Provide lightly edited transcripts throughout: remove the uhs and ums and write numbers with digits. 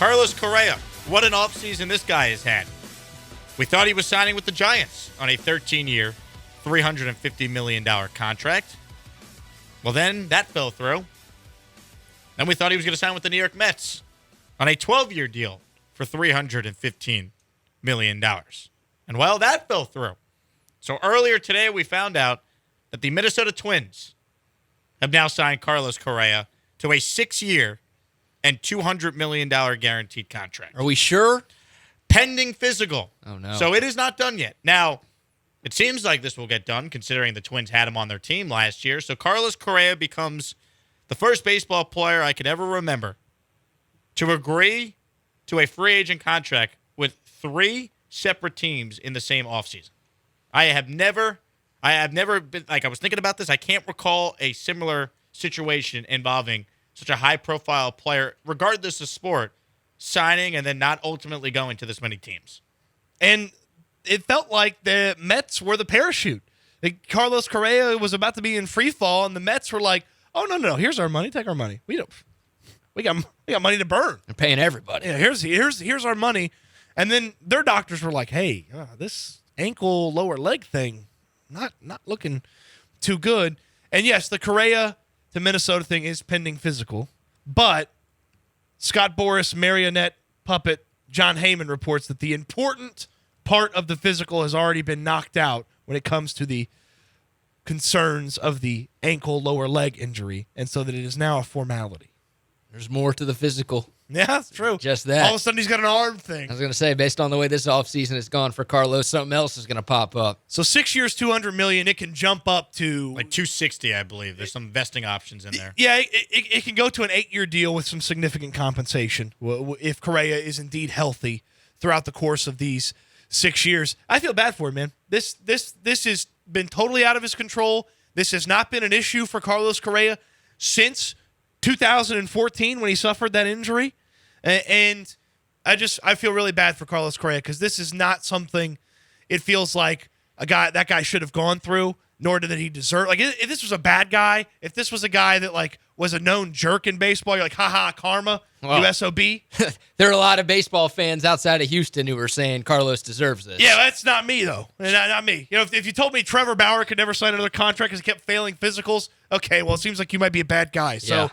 Carlos Correa, what an offseason this guy has had. We thought he was signing with the Giants on a 13-year, $350 million contract. Well, then that fell through. Then we thought he was going to sign with the New York Mets on a 12-year deal for $315 million. And, well, that fell through. So earlier today, we found out that the Minnesota Twins have now signed Carlos Correa to a 6-year and $200 million guaranteed contract. Are we sure? Pending physical. Oh, no. So it is not done yet. Now, it seems like this will get done, considering the Twins had him on their team last year. So Carlos Correa becomes the first baseball player I could ever remember to agree to a free agent contract with 3 separate teams in the same offseason. I have never been, like, I was thinking about this. I can't recall a similar situation involving such a high-profile player, regardless of sport, signing and then not ultimately going to this many teams. And it felt like the Mets were the parachute. Like Carlos Correa was about to be in free fall, and the Mets were like, "Oh no, here's our money. Take our money. We got money to burn. They're paying everybody. Yeah, here's our money." And then their doctors were like, "Hey, this ankle lower leg thing, not looking too good." And yes, the Correa to Minnesota thing is pending physical, but Scott Boras marionette puppet John Heyman reports that the important part of the physical has already been knocked out when it comes to the concerns of the ankle lower leg injury, and so that it is now a formality. There's more to the physical. Yeah, that's true. Just that. All of a sudden, he's got an arm thing. I was going to say, based on the way this offseason has gone for Carlos, something else is going to pop up. So 6 years, $200 million. It can jump up to like $260, I believe. There's some vesting options in there. Yeah, it can go to an 8-year deal with some significant compensation if Correa is indeed healthy throughout the course of these 6 years. I feel bad for him, man. This has been totally out of his control. This has not been an issue for Carlos Correa since 2014 when he suffered that injury. And I feel really bad for Carlos Correa because this is not something it feels like that guy should have gone through, nor did he deserve. Like, if this was a bad guy, if this was a guy that, like, was a known jerk in baseball, you're like, ha, karma, well, you SOB. There are a lot of baseball fans outside of Houston who are saying Carlos deserves this. Yeah, that's not me, though. Not me. You know, if you told me Trevor Bauer could never sign another contract because he kept failing physicals, okay, well, it seems like you might be a bad guy. So,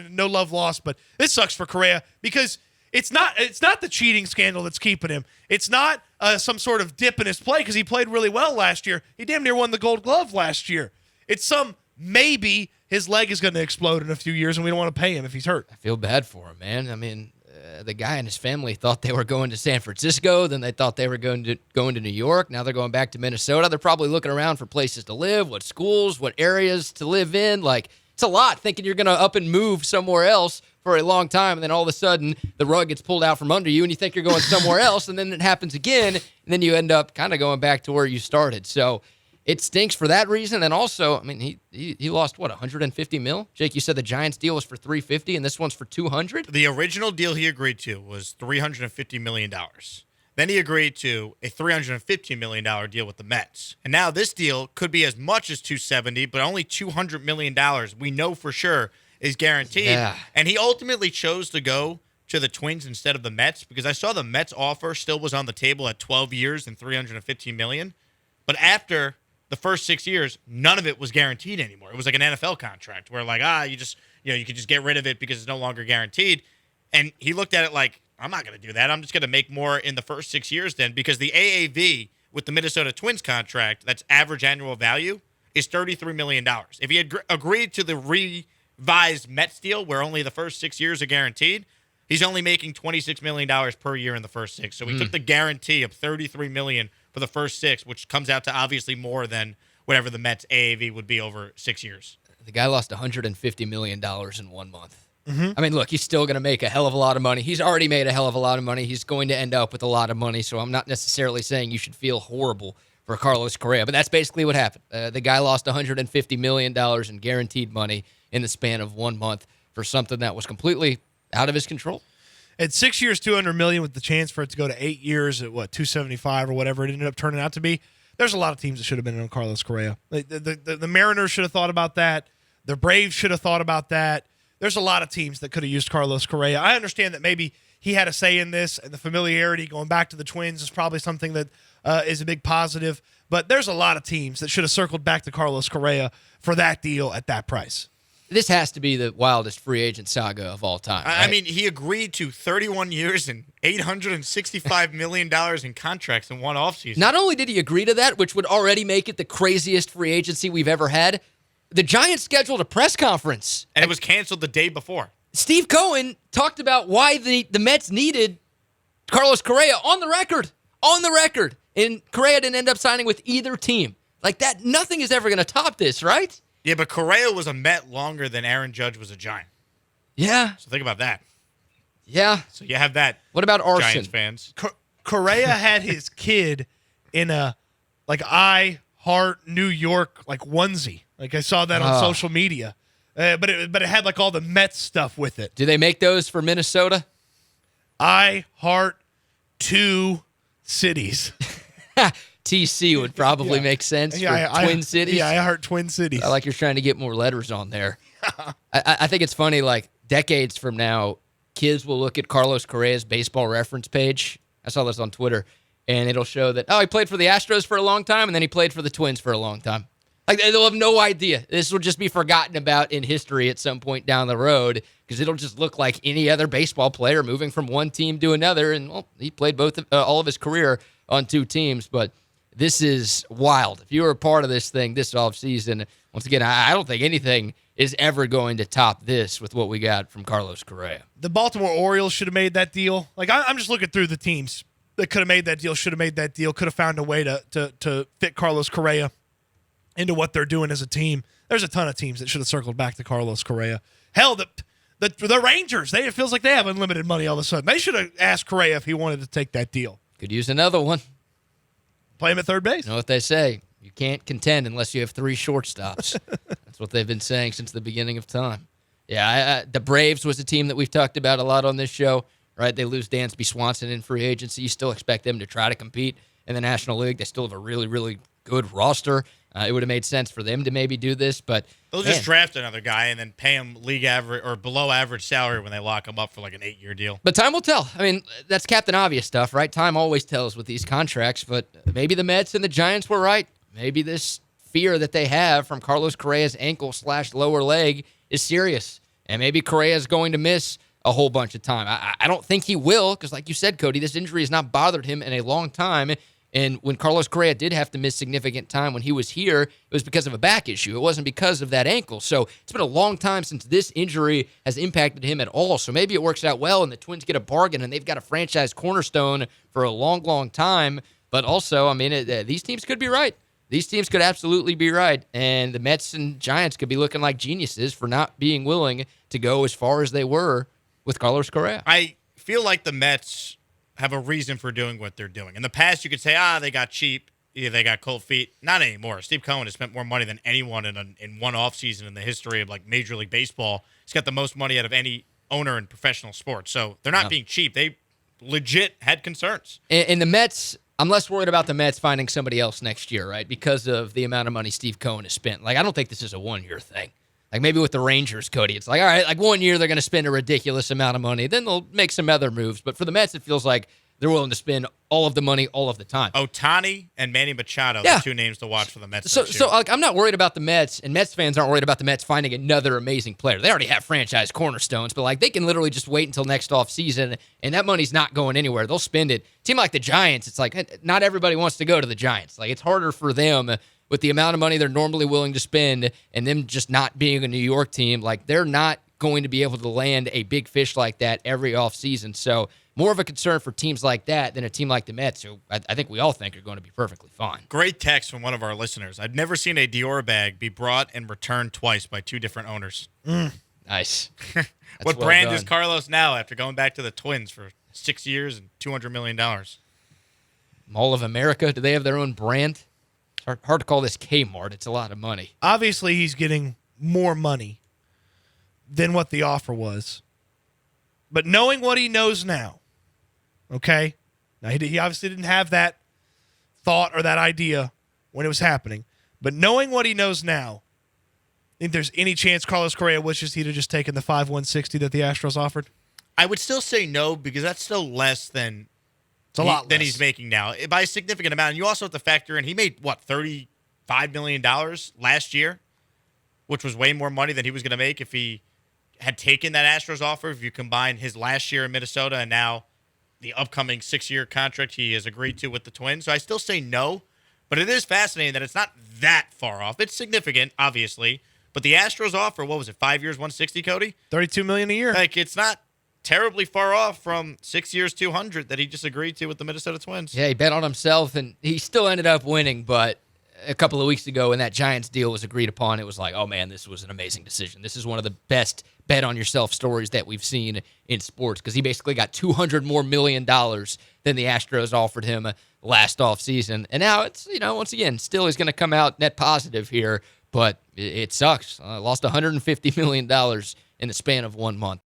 no love lost. But this sucks for Correa because it's not the cheating scandal that's keeping him. It's not some sort of dip in his play because he played really well last year. He damn near won the Gold Glove last year. It's some maybe his leg is going to explode in a few years and we don't want to pay him if he's hurt. I feel bad for him, man. I mean, the guy and his family thought they were going to San Francisco. Then they thought they were going to New York. Now they're going back to Minnesota. They're probably looking around for places to live, what schools, what areas to live in. Like, it's a lot thinking you're going to up and move somewhere else for a long time, and then all of a sudden the rug gets pulled out from under you and you think you're going somewhere else, and then it happens again, and then you end up kind of going back to where you started. So it stinks for that reason. And also, I mean, he lost, what, $150 million? Jake, you said the Giants deal was for $350 and this one's for $200? The original deal he agreed to was $350 million. Then he agreed to a $315 million deal with the Mets. And now this deal could be as much as $270, but only $200 million we know for sure is guaranteed. Yeah. And he ultimately chose to go to the Twins instead of the Mets because I saw the Mets offer still was on the table at 12 years and $315 million. But after the first 6 years, none of it was guaranteed anymore. It was like an NFL contract where like, you could just get rid of it because it's no longer guaranteed. And he looked at it like, I'm not going to do that. I'm just going to make more in the first 6 years then because the AAV with the Minnesota Twins contract, that's average annual value, is $33 million. If he had agreed to the revised Mets deal where only the first 6 years are guaranteed, he's only making $26 million per year in the first 6. So he took the guarantee of $33 million for the first 6, which comes out to obviously more than whatever the Mets AAV would be over 6 years. The guy lost $150 million in 1 month. Mm-hmm. I mean, look, he's still going to make a hell of a lot of money. He's already made a hell of a lot of money. He's going to end up with a lot of money, so I'm not necessarily saying you should feel horrible for Carlos Correa, but that's basically what happened. The guy lost $150 million in guaranteed money in the span of 1 month for something that was completely out of his control. At 6 years, $200 million with the chance for it to go to 8 years at, $275 or whatever it ended up turning out to be. There's a lot of teams that should have been in on Carlos Correa. The Mariners should have thought about that. The Braves should have thought about that. There's a lot of teams that could have used Carlos Correa. I understand that maybe he had a say in this, and the familiarity going back to the Twins is probably something that is a big positive. But there's a lot of teams that should have circled back to Carlos Correa for that deal at that price. This has to be the wildest free agent saga of all time. Right? I mean, he agreed to 31 years and $865 million in contracts in one offseason. Not only did he agree to that, which would already make it the craziest free agency we've ever had, the Giants scheduled a press conference. And it was canceled the day before. Steve Cohen talked about why the Mets needed Carlos Correa on the record. On the record. And Correa didn't end up signing with either team. Like that, nothing is ever going to top this, right? Yeah, but Correa was a Met longer than Aaron Judge was a Giant. Yeah. So think about that. Yeah. So you have that. What about Arson? Giants fans. Correa had his kid in a I Heart New York onesie. Like I saw that on social media. But it had all the Mets stuff with it. Do they make those for Minnesota? I Heart Two Cities. TC would probably make sense for Twin Cities. Yeah, I Heart Twin Cities. I like you're trying to get more letters on there. I think it's funny, decades from now, kids will look at Carlos Correa's baseball reference page. I saw this on Twitter, and it'll show that, he played for the Astros for a long time, and then he played for the Twins for a long time. They'll have no idea. This will just be forgotten about in history at some point down the road because it'll just look like any other baseball player moving from one team to another, and he played all of his career on two teams, but this is wild. If you were a part of this thing this offseason, once again, I don't think anything is ever going to top this with what we got from Carlos Correa. The Baltimore Orioles should have made that deal. I'm just looking through the teams that could have made that deal, should have made that deal, could have found a way to fit Carlos Correa into what they're doing as a team. There's a ton of teams that should have circled back to Carlos Correa. Hell, the Rangers, it feels like they have unlimited money all of a sudden. They should have asked Correa if he wanted to take that deal. Could use another one. Play him at third base. You know what they say? You can't contend unless you have three shortstops. That's what they've been saying since the beginning of time. Yeah, the Braves was a team that we've talked about a lot on this show, right? They lose Dansby Swanson in free agency. You still expect them to try to compete in the National League. They still have a really, really good roster. It would have made sense for them to maybe do this, but they'll just draft another guy and then pay him league average or below average salary when they lock him up for an 8-year deal. But time will tell. I mean, that's Captain Obvious stuff, right? Time always tells with these contracts, but maybe the Mets and the Giants were right. Maybe this fear that they have from Carlos Correa's ankle/lower leg is serious, and maybe Correa is going to miss a whole bunch of time. I don't think he will because, like you said, Cody, this injury has not bothered him in a long time. And when Carlos Correa did have to miss significant time when he was here, it was because of a back issue. It wasn't because of that ankle. So it's been a long time since this injury has impacted him at all. So maybe it works out well and the Twins get a bargain and they've got a franchise cornerstone for a long, long time. But also, I mean, these teams could be right. These teams could absolutely be right. And the Mets and Giants could be looking like geniuses for not being willing to go as far as they were with Carlos Correa. I feel like the Mets have a reason for doing what they're doing. In the past, you could say, they got cheap. Yeah, they got cold feet. Not anymore. Steve Cohen has spent more money than anyone in one offseason in the history of Major League Baseball. He's got the most money out of any owner in professional sports. So they're not being cheap. They legit had concerns. And the Mets, I'm less worried about the Mets finding somebody else next year, right? Because of the amount of money Steve Cohen has spent. I don't think this is a one-year thing. Maybe with the Rangers, Cody, it's all right, 1 year they're going to spend a ridiculous amount of money. Then they'll make some other moves. But for the Mets, it feels like they're willing to spend all of the money all of the time. Ohtani and Manny Machado, the two names to watch for the Mets. So I'm not worried about the Mets, and Mets fans aren't worried about the Mets finding another amazing player. They already have franchise cornerstones, but they can literally just wait until next offseason, and that money's not going anywhere. They'll spend it. A team like the Giants, it's not everybody wants to go to the Giants. It's harder for them with the amount of money they're normally willing to spend and them just not being a New York team. They're not going to be able to land a big fish like that every offseason. So more of a concern for teams like that than a team like the Mets, who I think we all think are going to be perfectly fine. Great text from one of our listeners. I've never seen a Dior bag be brought and returned twice by two different owners. Nice. What brand is Carlos now after going back to the Twins for 6 years and $200 million? Mall of America, do they have their own brand? It's hard to call this Kmart. It's a lot of money. Obviously, he's getting more money than what the offer was. But knowing what he knows now, okay? Now, he obviously didn't have that thought or that idea when it was happening. But knowing what he knows now, think there's any chance Carlos Correa wishes he'd have just taken the 5/160 that the Astros offered? I would still say no because that's still less than It's a lot than less. he's making now by a significant amount. And you also have to factor in he made what $35 million last year, which was way more money than he was going to make if he had taken that Astros offer. If you combine his last year in Minnesota and now the upcoming 6-year contract he has agreed to with the Twins, so I still say no. But it is fascinating that it's not that far off. It's significant, obviously, but the Astros offer, what was it, 5 years, 160, Cody? $32 million a year. Like, it's not terribly far off from 6 years, 200 that he just agreed to with the Minnesota Twins. Yeah, he bet on himself, and he still ended up winning. But a couple of weeks ago, when that Giants deal was agreed upon, it was like, oh, man, this was an amazing decision. This is one of the best bet-on-yourself stories that we've seen in sports because he basically got $200 million more than the Astros offered him last offseason. And now it's, once again, still he's going to come out net positive here, but it sucks. Lost $150 million in the span of 1 month.